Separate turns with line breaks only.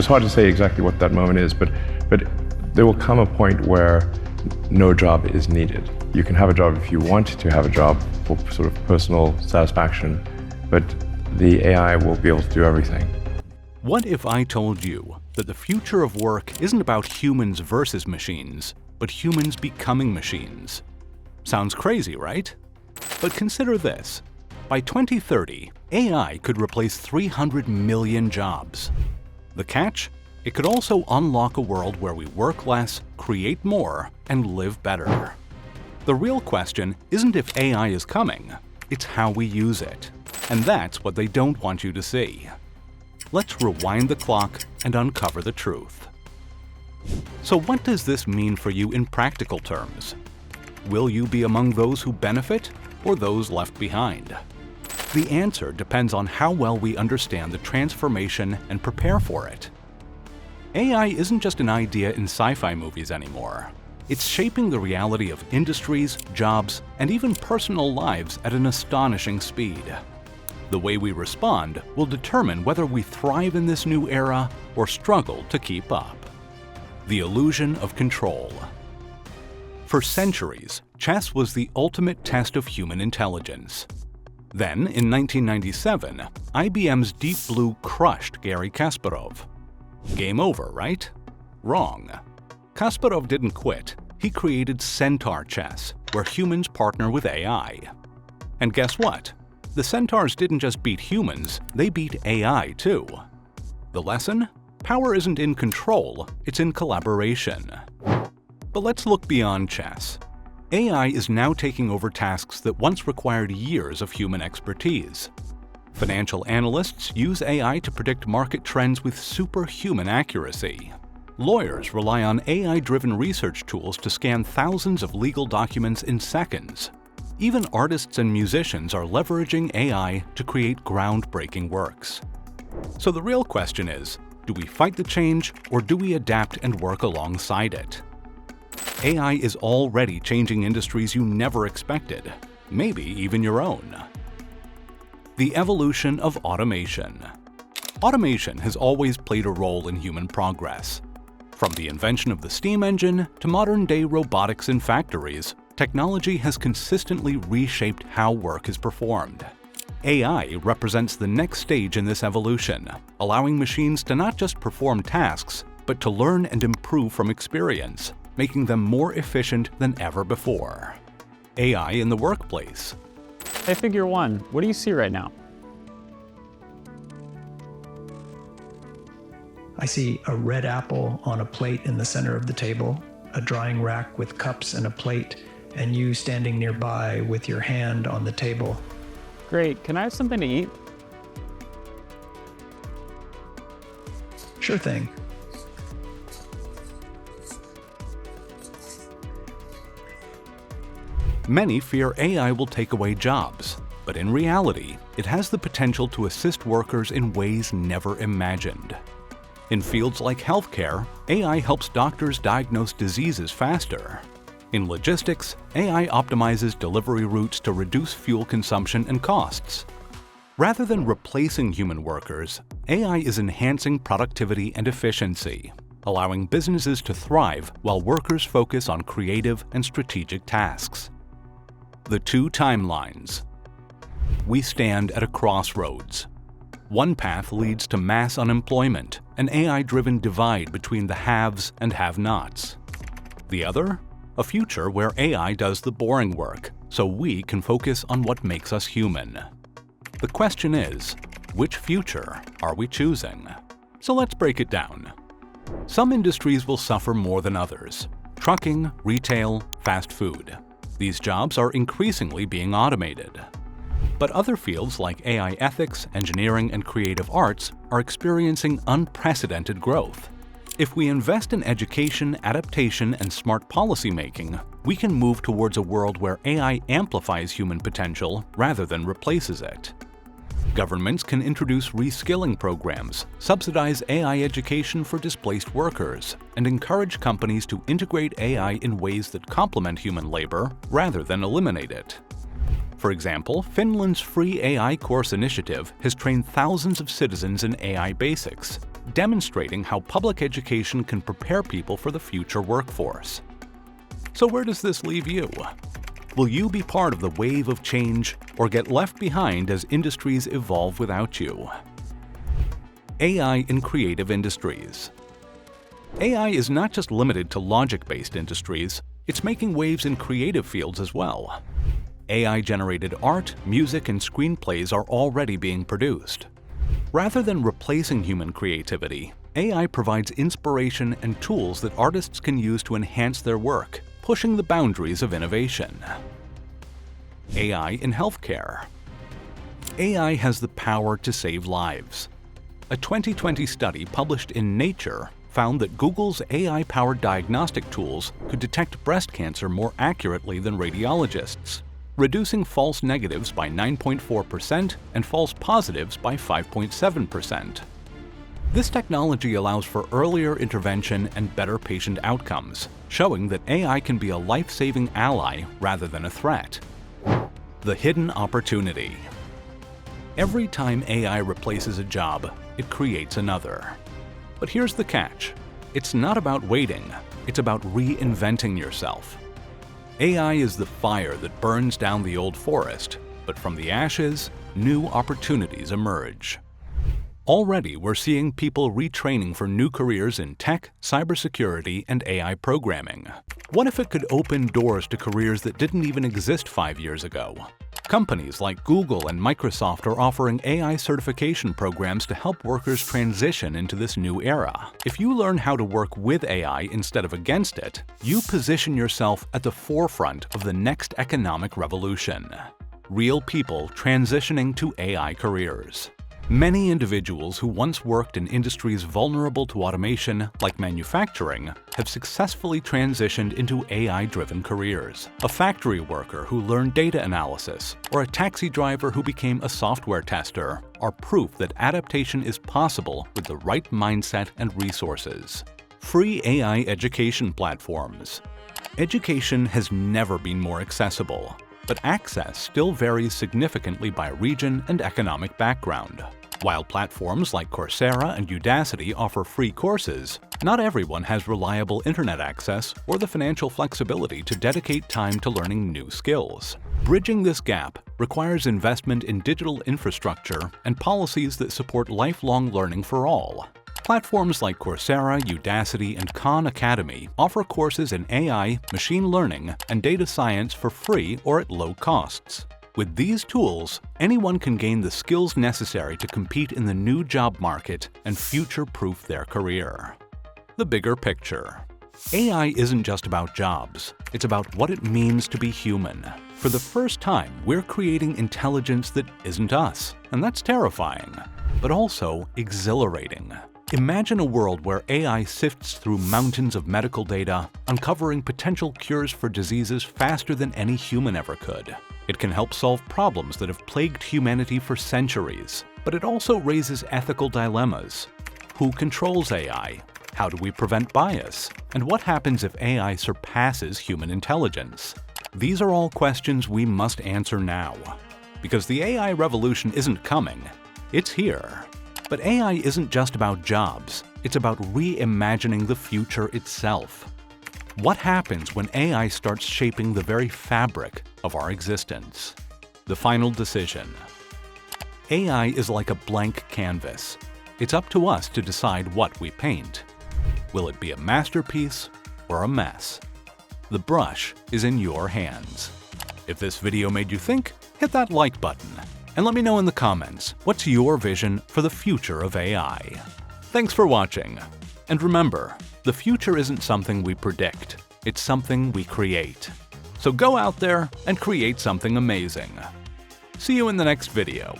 It's hard to say exactly what that moment is, but there will come a point where no job is needed. You can have a job if you want to have a job for sort of personal satisfaction, but the AI will be able to do everything.
What if I told you that the future of work isn't about humans versus machines, but humans becoming machines? Sounds crazy, right? But consider this. By 2030, AI could replace 300 million jobs. The catch? It could also unlock a world where we work less, create more, and live better. The real question isn't if AI is coming, it's how we use it. And that's what they don't want you to see. Let's rewind the clock and uncover the truth. So what does this mean for you in practical terms? Will you be among those who benefit or those left behind? The answer depends on how well we understand the transformation and prepare for it. AI isn't just an idea in sci-fi movies anymore. It's shaping the reality of industries, jobs, and even personal lives at an astonishing speed. The way we respond will determine whether we thrive in this new era or struggle to keep up. The illusion of control. For centuries, chess was the ultimate test of human intelligence. Then, in 1997, IBM's Deep Blue crushed Garry Kasparov. Game over, right? Wrong. Kasparov didn't quit. He created Centaur chess, where humans partner with AI. And guess what? The Centaurs didn't just beat humans, they beat AI too. The lesson? Power isn't in control, it's in collaboration. But let's look beyond chess. AI is now taking over tasks that once required years of human expertise. Financial analysts use AI to predict market trends with superhuman accuracy. Lawyers rely on AI-driven research tools to scan thousands of legal documents in seconds. Even artists and musicians are leveraging AI to create groundbreaking works. So the real question is, do we fight the change or do we adapt and work alongside it? AI is already changing industries you never expected, maybe even your own. The evolution of automation. Automation has always played a role in human progress. From the invention of the steam engine to modern-day robotics in factories, technology has consistently reshaped how work is performed. AI represents the next stage in this evolution, allowing machines to not just perform tasks, but to learn and improve from experience, making them more efficient than ever before. AI in the workplace.
Hey, Figure 1, what do you see right now?
I see a red apple on a plate in the center of the table, a drying rack with cups and a plate, and you standing nearby with your hand on the table.
Great, can I have something to eat?
Sure thing.
Many fear AI will take away jobs, but in reality, it has the potential to assist workers in ways never imagined. In fields like healthcare, AI helps doctors diagnose diseases faster. In logistics, AI optimizes delivery routes to reduce fuel consumption and costs. Rather than replacing human workers, AI is enhancing productivity and efficiency, allowing businesses to thrive while workers focus on creative and strategic tasks. The two timelines. We stand at a crossroads. One path leads to mass unemployment, an AI-driven divide between the haves and have-nots. The other? A future where AI does the boring work, so we can focus on what makes us human. The question is, which future are we choosing? So let's break it down. Some industries will suffer more than others. Trucking, retail, fast food. These jobs are increasingly being automated. But other fields like AI ethics, engineering, and creative arts are experiencing unprecedented growth. If we invest in education, adaptation, and smart policymaking, we can move towards a world where AI amplifies human potential rather than replaces it. Governments can introduce reskilling programs, subsidize AI education for displaced workers, and encourage companies to integrate AI in ways that complement human labor rather than eliminate it. For example, Finland's free AI course initiative has trained thousands of citizens in AI basics, demonstrating how public education can prepare people for the future workforce. So where does this leave you? Will you be part of the wave of change or get left behind as industries evolve without you? AI in creative industries. AI is not just limited to logic-based industries, it's making waves in creative fields as well. AI-generated art, music, and screenplays are already being produced. Rather than replacing human creativity, AI provides inspiration and tools that artists can use to enhance their work, pushing the boundaries of innovation. AI in healthcare. AI has the power to save lives. A 2020 study published in Nature found that Google's AI-powered diagnostic tools could detect breast cancer more accurately than radiologists, reducing false negatives by 9.4% and false positives by 5.7%. This technology allows for earlier intervention and better patient outcomes, showing that AI can be a life-saving ally rather than a threat. The hidden opportunity. Every time AI replaces a job, it creates another. But here's the catch. It's not about waiting, it's about reinventing yourself. AI is the fire that burns down the old forest, but from the ashes, new opportunities emerge. Already, we're seeing people retraining for new careers in tech, cybersecurity, and AI programming. What if it could open doors to careers that didn't even exist 5 years ago? Companies like Google and Microsoft are offering AI certification programs to help workers transition into this new era. If you learn how to work with AI instead of against it, you position yourself at the forefront of the next economic revolution. Real people transitioning to AI careers. Many individuals who once worked in industries vulnerable to automation, like manufacturing, have successfully transitioned into AI-driven careers. A factory worker who learned data analysis, or a taxi driver who became a software tester, are proof that adaptation is possible with the right mindset and resources. Free AI education platforms. Education has never been more accessible, but access still varies significantly by region and economic background. While platforms like Coursera and Udacity offer free courses, not everyone has reliable internet access or the financial flexibility to dedicate time to learning new skills. Bridging this gap requires investment in digital infrastructure and policies that support lifelong learning for all. Platforms like Coursera, Udacity, and Khan Academy offer courses in AI, machine learning, and data science for free or at low costs. With these tools, anyone can gain the skills necessary to compete in the new job market and future-proof their career. The bigger picture. AI isn't just about jobs, it's about what it means to be human. For the first time, we're creating intelligence that isn't us, and that's terrifying, but also exhilarating. Imagine a world where AI sifts through mountains of medical data, uncovering potential cures for diseases faster than any human ever could. It can help solve problems that have plagued humanity for centuries, but it also raises ethical dilemmas. Who controls AI? How do we prevent bias? And what happens if AI surpasses human intelligence? These are all questions we must answer now. Because the AI revolution isn't coming, it's here. But AI isn't just about jobs, it's about reimagining the future itself. What happens when AI starts shaping the very fabric of our existence? The final decision. AI is like a blank canvas. It's up to us to decide what we paint. Will it be a masterpiece or a mess? The brush is in your hands. If this video made you think, hit that like button. And let me know in the comments, what's your vision for the future of AI? Thanks for watching. And remember, the future isn't something we predict, it's something we create. So go out there and create something amazing. See you in the next video.